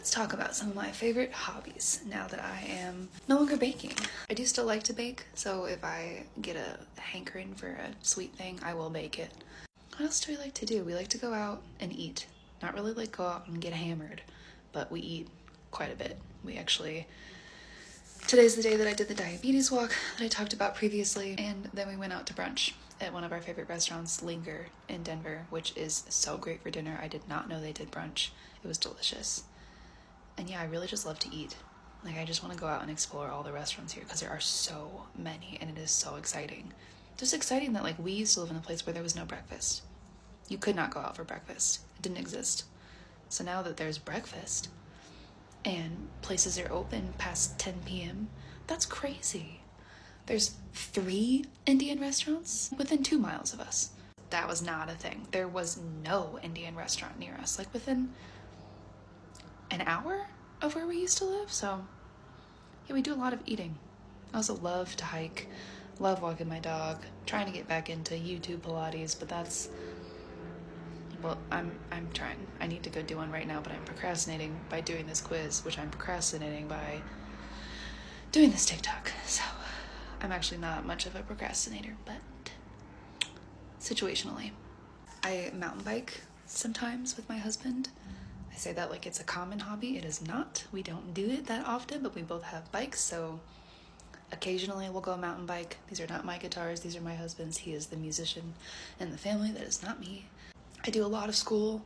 Let's talk about some of my favorite hobbies now that I am no longer baking. I do still like to bake, so if I get a hankering for a sweet thing, I will bake it. What else do we like to do? We like to go out and eat. Not really like go out and get hammered, but we eat quite a bit. Today's the day that I did the diabetes walk that I talked about previously, and then we went out to brunch at one of our favorite restaurants, Linger in Denver, which is so great for dinner. I did not know they did brunch. It was delicious. And yeah, I really just love to eat. Like, I just want to go out and explore all the restaurants here because there are so many and it is so exciting. Just exciting that, like, we used to live in a place where there was no breakfast. You could not go out for breakfast. It didn't exist. So now that there's breakfast and places are open past 10 p.m., that's crazy. There's 3 Indian restaurants within 2 miles of us. That was not a thing. There was no Indian restaurant near us, like within an hour of where we used to live. So yeah, we do a lot of eating. I also love to hike, love walking my dog, trying to get back into YouTube Pilates, but that's, well, I'm trying. I need to go do one right now, but I'm procrastinating by doing this quiz, which I'm procrastinating by doing this TikTok. So I'm actually not much of a procrastinator, but situationally. I mountain bike sometimes with my husband. I say that like it's a common hobby. It is not. We don't do it that often, but we both have bikes, so occasionally we'll go mountain bike. These are not my guitars, these are my husband's. He is the musician in the family, that is not me. I do a lot of school.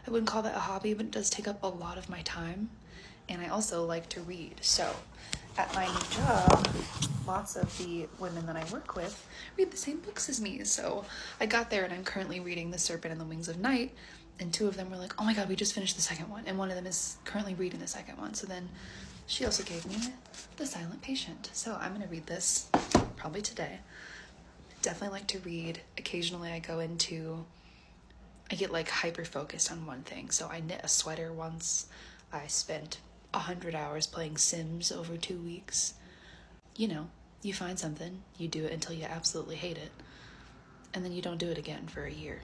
I wouldn't call that a hobby, but it does take up a lot of my time. And I also like to read. So at my new job, lots of the women that I work with read the same books as me. So I got there and I'm currently reading The Serpent and the Wings of Night. And 2 of them were like, oh my God, we just finished the second one. And one of them is currently reading the second one. So then she also gave me The Silent Patient. So I'm gonna read this probably today. Definitely like to read. Occasionally I get like hyper focused on one thing. So I knit a sweater once. I spent 100 hours playing Sims over 2 weeks. You know, you find something, you do it until you absolutely hate it, and then you don't do it again for a year.